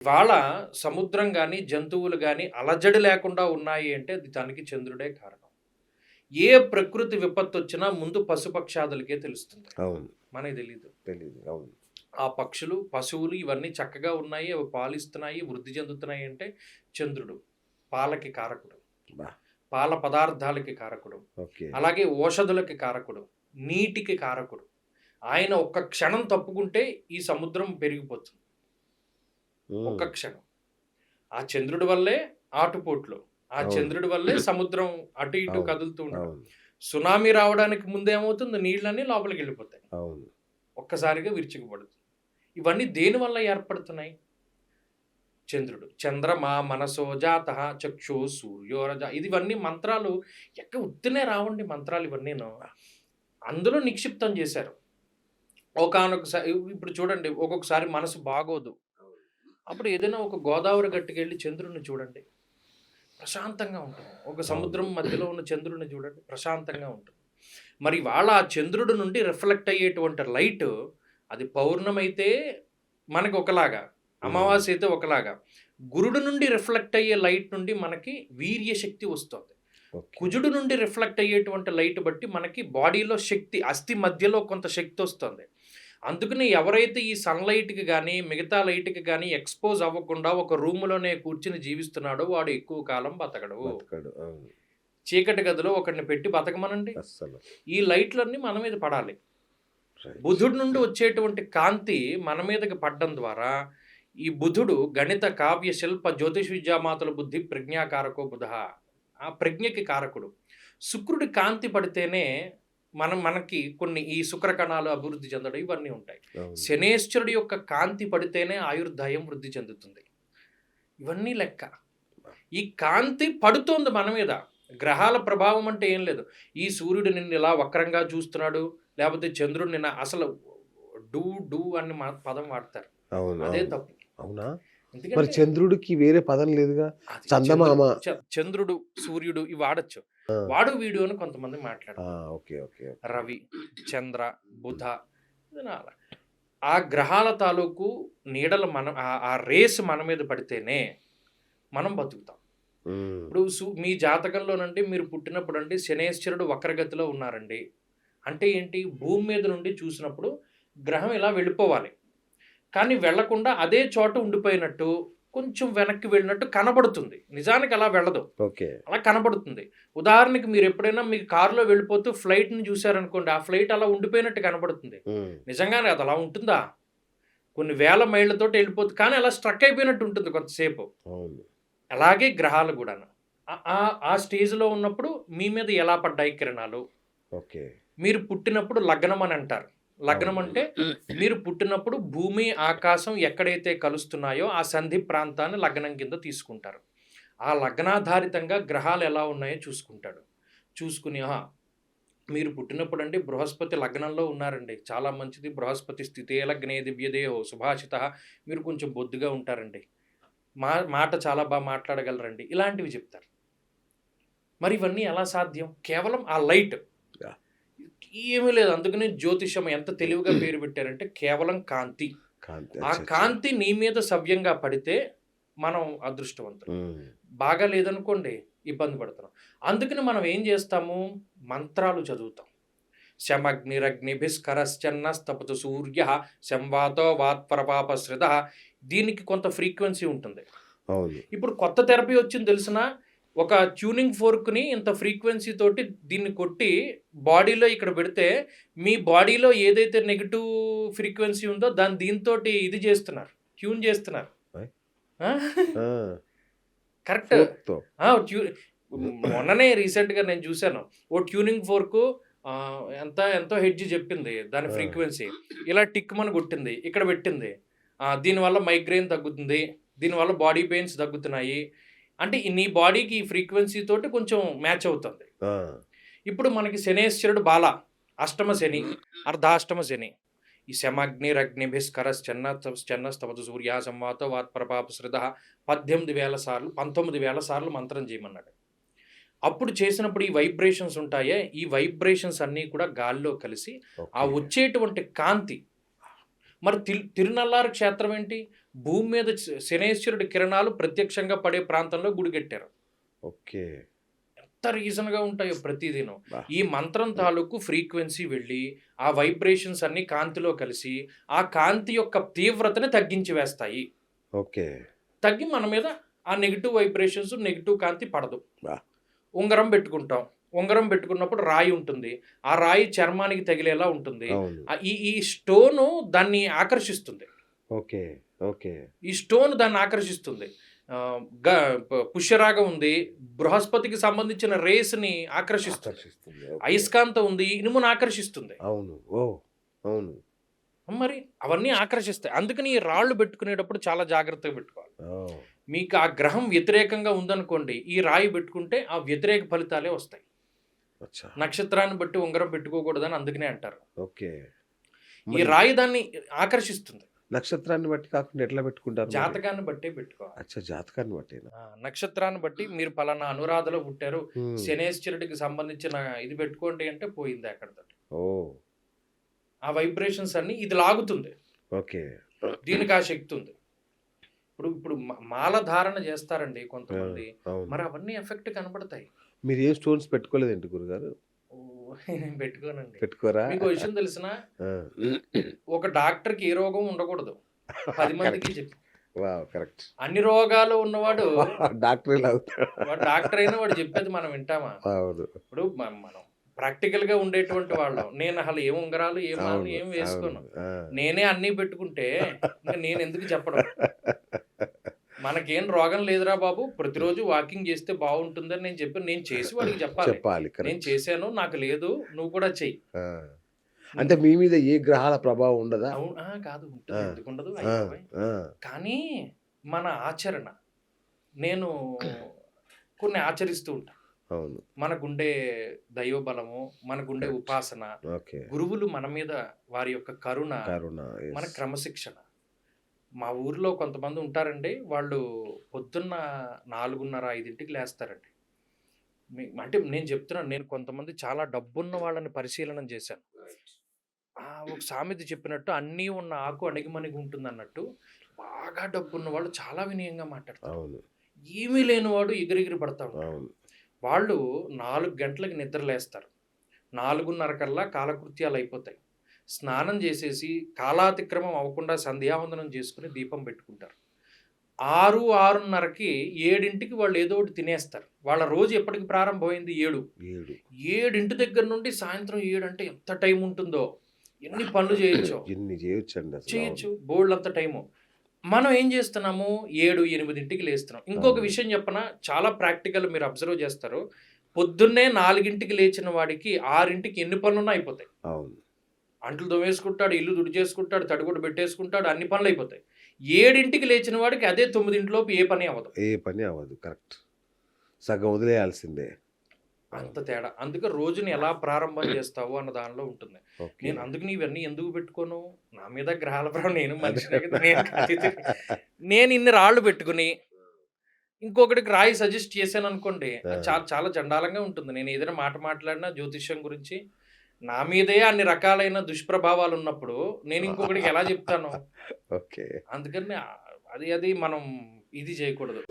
ఇవాళ సముద్రం గాని, జంతువులు గాని అలజడి లేకుండా ఉన్నాయి అంటే అది దానికి చంద్రుడే కారణం. ఏ ప్రకృతి విపత్తొచ్చినా ముందు పశుపక్షాదులకే తెలుస్తుంది. అవును. మనకి తెలీదు. తెలీదు. అవును. ఆ పక్షులు, పశువులు ఇవన్నీ చక్కగా ఉన్నాయి. అవి పాలిస్తున్నాయి, వృద్ధి చెందుతున్నాయి అంటే చంద్రుడు. పాలకి కారకుడు. అబ్బా! పాల పదార్థాలకి కారకుడు. ఓకే. అలాగే ఓషధులకి కారకుడు. నీటికి కారకుడు. ఆయన ఒక్క క్షణం తప్పుకుంటే ఈ సముద్రం పెరిగిపోతుంది. హ్మ్. ఒక్క క్షణం. ఆ చంద్రుడి వల్లే ఆటుపోట్లు. ఆ అవును. చంద్రుడి వల్లే సముద్రం అటు ఇటు అవును. కదులుతూ ఉండడం. అవును. సునామీ రావడానికి ముందేమవుతుంది నీళ్ళన్నీ లోపలికెళ్ళిపోతాయి. అవును. ఒక్కసారిగా విరుచుకుపడుతుంది. ఇవన్నీ దేనివల్ల ఏర్పడుతున్నాయి? చంద్రుడు. చంద్రమా మనసో జాతః చక్షు సూర్యోరజ ఇవన్నీ మంత్రాలు ఉత్తినే రావండి మంత్రాలు ఇవన్నీను. అందులో నిక్షిప్తం చేశారు. ఇప్పుడు చూడండి ఒక్కొక్కసారి మనసు బాగోదు. అప్పుడు ఏదైనా ఒక గోదావరి గట్టుకెళ్ళి చంద్రుడిని చూడండి. ప్రశాంతంగా ఉంటుంది. ఒక అవును. సముద్రం మధ్యలో ఉన్న చంద్రుడిని చూడండి ప్రశాంతంగా ఉంటుంది. మరి ఇవాళ ఆ చంద్రుడి నుండి రిఫ్లెక్ట్ అయ్యేటువంటి లైట్ అది పౌర్ణమైతే మనకి ఒకలాగా, హ్మ్. అమావాస్య అయితే ఒకలాగా. గురుడు నుండి రిఫ్లెక్ట్ అయ్యే లైట్ నుండి మనకి వీర్య శక్తి వస్తుంది. ఓకే. కుజుడు నుండి రిఫ్లెక్ట్ అయ్యేటువంటి లైట్ బట్టి మనకి బాడీలో శక్తి, అస్థి మధ్యలో కొంత శక్తి వస్తుంది. అందుకని ఎవరైతే ఈ సన్‌లైట్‌కి గాని, మిగతా లైట్‌కి గాని ఎక్స్‌పోజ్ అవ్వకుండా ఒక రూమ్‌లోనే కూర్చొని జీవిస్తున్నాడో వాడు ఎక్కువ కాలం బతకడు. బతకడు. అవును. చీకటి గదిలో ఒకడిని పెట్టి బతకమనండి. అస్సలు. ఈ లైట్‌లన్నీ మన మీద పడాలి. రైట్. బుధుడి నుండి వచ్చేటువంటి కాంతి మన మీదకి పడడం ద్వారా ఈ బుధుడు గణిత, కావ్య, శిల్ప, జ్యోతిష్ విద్యామాతల బుద్ధి ప్రజ్ఞాకారకో బుధః. ఆ ప్రజ్ఞకి కారకుడు. శుక్రుడి కాంతి పడితేనే మనకి కొన్ని ఈ శుక్ర కణాలు అభివృద్ధి చెందడం ఇవన్నీ ఉంటాయి. అవును. శనేశ్వరుడి యొక్క కాంతి పడితేనే ఆయుర్దాయం వృద్ధి చెందుతుంది. ఇవన్నీ లెక్క. ఈ కాంతి పడుతోంది మన మీద. గ్రహాల ప్రభావం అంటే ఏం లేదు. ఈ సూర్యుడు నిన్ను ఇలా వక్రంగా చూస్తున్నాడు. లేపోతే చంద్రుడు నిన్న అసలు డూ డూ అని పదం వాడతారు. అవును. అదే అవును. తప్పు. అవునా? మరి ఎందుకంటే చంద్రుడికి వేరే పదం లేదుగా? అది చందమామ. చంద్రుడు, సూర్యుడు ఇవి వాడొచ్చు. ఆ! వాడు, వీడు అని కొంతమంది ఆ! మాట్లాడతారు. ఓకే. ఓకే. ఓకే. రవి, చంద్ర, బుధ హ్మ్. అలా. ఆ గ్రహాల తాలూకు నీడలు ఆ రేస్ మన మీద పడితేనే మనం బతుకుతాం. హ్మ్. ఇప్పుడు మీ జాతకంలోనండి మీరు పుట్టినప్పుడండి శనేశ్వరుడు వక్రగతిలో ఉన్నారండి. అంటే ఏంటి? భూమి మీద నుండి చూసినప్పుడు గ్రహం ఇలా వెళ్ళిపోవాలి. కానీ వెళ్ళకుండా అదే చోట ఉండిపోయినట్టు, కొంచెం వెనక్కి వెళ్ళినట్టు కనబడుతుంది. నిజానికి అలా వెళ్ళదు. ఓకే. అలా కనబడుతుంది. ఉదాహరణకి మీరెప్పుడైనా మీ కారులో వెళ్ళిపోతూ ఫ్లైట్‌ని చూసారనుకోండి, ఆ ఫ్లైట్ అలా ఉండిపోయినట్టు కనబడుతుంది. హ్మ్. నిజంగానే అది అలా ఉంటుందా? కొన్ని వేల మైళ్ళతోటి వెళ్ళిపోతుంది. కానీ అలా స్ట్రక్ అయిపోయినట్టు ఉంటుంది కొంతసేపు. అవును. అలాగే గ్రహాలు గూడాను. ఆ స్టేజ్‌లో ఉన్నప్పుడు మీ మీద ఎలా పడ్డాయి కిరణాలు? ఓకే. మీరు పుట్టినప్పుడు లగ్నం అని అంటారు. లగ్నం అవును. అంటే మీరు పుట్టినప్పుడు భూమి, ఆకాశం ఎక్కడైతే కలుస్తున్నాయో ఆ సంధి ప్రాంతాన్ని లగ్నం కింద తీసుకుంటారు. ఆ లగ్నాధారితంగా గ్రహాలు ఎలా ఉన్నాయో చూసుకుంటాడు. చూసుకొని మీరు పుట్టినప్పుడండి బృహస్పతి లగ్నంలో ఉన్నారండి. చాలా మంచిది. బృహస్పతి స్థితే లగ్నే దివ్యదేహో సుభాషితః. మీరు కొంచెం బొద్దుగా ఉంటారండి. మాట చాలా మాట్లాడగలరండి. ఇలాంటివి చెప్తారు. మరి ఇవన్నీ ఎలా సాధ్యం? కేవలం ఆ లైట్. యాహ్! ఏమీ లేదు. అందుకనే జ్యోతిషం ఎంత తెలివిగా పేరు పెట్టారంటే కేవలం కాంతి. కాంతి. ఆ అచ్చచ్చ! కాంతి నీ మీద సవ్యంగా పడితే మనం అదృష్టవంతులం. హ్మ్. బాగా లేదనుకోండి ఇబ్బంది పడుతున్నాం. అందుకని మనం ఏం చేస్తాము? మంత్రాలు చదువుతాం. శమగ్నిరగ్నిభిస్కరశ్చన్నస్తపతు సూర్యః సంవాతో వాత్పరపాపశ్రితః. దీనికి కొంత ఫ్రీక్వెన్సీ ఉంటుంది. అవును. ఇప్పుడు కొత్త థెరపీ వచ్చింది తెలిసినా, ఒక ట్యూనింగ్ ఫోర్క్‌ని ఇంత ఫ్రీక్వెన్సీ తోటి దీన్ని కొట్టి బాడీలో ఇక్కడ పెడితే, మీ బాడీలో ఏదైతే నెగెటివ్ ఫ్రీక్వెన్సీ ఉందో దీనితోటి ఇది చేస్తున్నారు. ట్యూన్ చేస్తున్నారు. ఆయ్! ఆ! ఆ! కరెక్ట్. ఫోర్క్‌తో. ఆ! మొన్ననే రీసెంట్‌గా నేను చూసాను. ఓ ట్యూనింగ్ ఫోర్కు ఎంతో హెడ్జ్ చెప్పింది దాని ఆ! ఫ్రీక్వెన్సీ. ఇలా టిక్‌మని కొట్టింది. ఇక్కడ పెట్టింది. దీనివల్ల మైగ్రేన్ తగ్గుతుంది. దీనివల్ల బాడీ పెయిన్స్ తగ్గుతున్నాయి. అంటే నీ బాడీకి ఈ ఫ్రీక్వెన్సీ తోటి కొంచెం మ్యాచ్ అవుతుంది. ఆ! ఇప్పుడు మనకి శనేశ్వరుడు బాల, అష్టమ శని, అర్ధాష్టమ శని. ఈ శమగ్నిరగ్నిభిస్కరశ్చన్నస్తపతు సూర్యః సంవాతో వాత్ప్రపాపసృతః 18,000 సార్లు 19,000 సార్లు మంత్రం చేయమన్నాడు. అప్పుడు చేసినప్పుడు ఈ వైబ్రేషన్స్ ఉంటాయే, ఈ వైబ్రేషన్స్ అన్నీ కూడా గాలిలో కలిసి ఆ ఓకే. వచ్చేటువంటి కాంతి మరి తిరునల్లారు క్షేత్రం ఏంటి? భూమి మీద శనేశ్వరుడి కిరణాలు ప్రత్యక్షంగా పడే ప్రాంతంలో గుడి కట్టారు. ఓకే. ఎంత రీజన్‌గా ఉంటాయో ప్రతిదినం. బా! ఈ మంత్రం తాలూకు ఫ్రీక్వెన్సీ వెళ్ళి, ఆ వైబ్రేషన్స్ అన్నీ కాంతిలో కలిసి, ఆ కాంతి యొక్క తీవ్రతని తగ్గించి వేస్తాయి. ఓకే. తగ్గి మన మీద ఆ నెగెటివ్ వైబ్రేషన్స్, నెగెటివ్ కాంతి పడదు. బా! ఉంగరం పెట్టుకుంటాం. ఉంగరం పెట్టుకున్నప్పుడు రాయి ఉంటుంది. ఆ రాయి చర్మానికి తగిలేలా ఉంటుంది. అవును. ఈ ఈ స్టోను దాన్ని ఆకర్షిస్తుంది. ఓకే. ఓకే. ఈ స్టోన్ దాన్ని ఆకర్షిస్తుంది. పుష్యరాగం ఉంది. బృహస్పతికి సంబంధించిన రేస్‌ని ఆకర్షిస్తుంది. ఆకర్షిస్తుంది. ఓకే. అయస్కాంతం ఉంది. ఇనుమును ఆకర్షిస్తుంది. అవును. ఓహ్! అవును. మరి అవన్నీ ఆకర్షిస్తాయి. అందుకని ఈ రాళ్ళు పెట్టుకునేటప్పుడు చాలా జాగ్రత్తగా పెట్టుకోవాలి. ఓహ్! మీకు మీకు ఆ గ్రహం వ్యతిరేకంగా ఉందనుకోండి, ఈ రాయి పెట్టుకుంటే ఆ వ్యతిరేక ఫలితాలే వస్తాయి. అచ్చా! నక్షత్రాన్ని బట్టి ఉంగరం పెట్టుకోకూడదని అందుకనే అంటారు. ఓకే. ఈ మరి రాయి దాన్ని ఆకర్షిస్తుంది. నక్షత్రాన్ని బట్టి కాకుండా ఎట్లా పెట్టుకుంటారు మరి? జాతకాన్ని బట్టే పెట్టుకోవాలి. అచ్చా! జాతకాన్ని బట్టేనా? నక్షత్రాన్ని బట్టి మీరు పలానా అనురాధలో పుట్టారు. హ్మ్. శనేశ్వరుడికి సంబంధించిన ఇది పెట్టుకోండి అంటే పోయింది అక్కడితోటి. ఓహ్! ఆ వైబ్రేషన్స్ అన్నీ ఇది లాగుతుంది. ఓకే. దీనికి ఆ శక్తి ఉంది. ఇప్పుడు మాల ధారణ చేస్తారండి ఆ! కొంతమంది. అవును. మరి అవన్నీ ఎఫెక్ట్ కనబడతాయి. మీరు ఏ స్టోన్స్ పెట్టుకోలేదేంటి గురుగారు? నేను పెట్టుకోనండి. పెట్టుకోరా? మీకో విషయం తెలిసినా? ఆ! ఒక డాక్టర్‌కి ఏ రోగం ఉండకూడదు. 10 మందికి కరెక్ట్. చెప్పి. వావ్! కరెక్ట్. అన్ని రోగాలు ఉన్నవాడు డాక్టర్ ఎలా అవుతాడు? వాడు డాక్టర్ అయినా వాడు చెప్పేది మనం వింటామా? అవును. ఇప్పుడు మనం ప్రాక్టికల్‌గా ఉండేటువంటి వాళ్ళం. నేను అసలు ఏం ఉంగరాలు, ఏం మాలలు అవును. ఏం అవును. వేసుకోను. ఆ! నేనే అన్నీ పెట్టుకుంటే ఇంక నేనెందుకు చెప్పడం? మనకేం రోగం లేదురా బాబు. ప్రతిరోజు వాకింగ్ చేస్తే బావుంటుందని నేను చేసి వాడికి చెప్పాలి. చెప్పాలి. నేను కరెక్ట్. చేశాను. నాకు లేదు. నువ్వు కూడా చెయ్యి. ఆ! అంటే మీ మీద ఏ గ్రహాల ప్రభావం ఉండదా? కాదు. ఉంటుంది. ఆ! ఎందుకుండదు? ఆ! అయ్యబాబోయ్! ఆ! కానీ మన ఆచరణ. నేను కొన్ని ఆచరిస్తూ ఉంటా. అవును. మనకుండే దైవ బలము, మనకుండే కరెక్ట్. ఉపాసన, ఓకే. గురువులు మన మీద వారి యొక్క కరుణ, కరుణ. మన యెస్. క్రమశిక్షణ. మా ఊర్లో కొంతమంది ఉంటారండి. వాళ్ళు పొద్దున్న 4:30, 5కి లేస్తారండి. అంటే నేను చెప్తున్నాను. నేను కొంతమంది చాలా డబ్బున్న వాళ్ళని పరిశీలన చేశాను. ఒక సామెత చెప్పినట్టు అన్నీ ఉన్న ఆకు అణిగిమణిగి ఉంటుందన్నట్టు, బాగా డబ్బున్న వాళ్ళు చాలా వినయంగా మాట్లాడతారు. అవును. ఏమీ లేనివాడు ఎగిరెగిరి పడతా ఉంటాడు. అవును. వాళ్ళు 4 గంటలకి నిద్ర లేస్తారు. 4:30 కల్లా కాలకృత్యాలు అయిపోతాయి. స్నానం చేసేసి కాలాతిక్రమం అవ్వకుండా సంధ్యావందనం చేసుకొని దీపం పెట్టుకుంటారు. 6, 6:30కి 7కి వాళ్ళు ఏదో ఒకటి తినేస్తారు. వాళ్ళ రోజు ఎప్పటికి ప్రారంభమైంది? 7. 7. 7 దగ్గర నుండి సాయంత్రం 7 అంటే ఎంత టైం ఉంటుందో, ఎన్ని పనులు చేయొచ్చో. ఎన్ని చేయొచ్చండి అసలు. చేయొచ్చు. అవును. బోలెడంత టైము. మనం ఏం చేస్తున్నాము? 7, 8కి లేస్తున్నాం. ఇంకొక అవును. విషయం చెప్పనా? చాలా ప్రాక్టికల్ మీరు అబ్జర్వ్ చేస్తారు. పొద్దున్నే 4కి లేచిన వాడికి 6కి ఎన్ని పనులున్నా అయిపోతాయి. అవును. అంట్లు తోమేసుకుంటాడు, ఇల్లు తుడిచేసుకుంటాడు, తడిగుడ్డ పెట్టేసుకుంటాడు, అన్ని పనులు అయిపోతాయి. 7కి లేచిన వాడికి అదే 9 లోపు ఏ పని అవ్వదు. ఏ పని అవ్వదు. కరెక్ట్. సగం వదిలేయాల్సిందే. అంత తేడా. అందుకే రోజుని ఎలా ప్రారంభం చేస్తావు అన్న దానిలో ఉంటుంది. ఓకే. నేను అందుకని ఇవన్నీ ఎందుకు పెట్టుకోను? నా మీద గ్రహాల ప్రభావం నేను అదే. మనిషినే కదా! నేను ఇన్ని రాళ్ళు పెట్టుకొని ఇంకొకడికి రాయి సజెస్ట్ చేశాననుకోండి, ఆ! అది చాలా చాలా చండాలంగా ఉంటుంది. నేను ఏదైనా మాట మాట్లాడినా జ్యోతిష్యం గురించి, నా మీదే అన్ని రకాలైన దుష్ప్రభావాలున్నప్పుడు నేను ఇంకొకడికి ఎలా చెప్తాను? ఓకే. అందుకని అది మనం ఇది చేయకూడదు.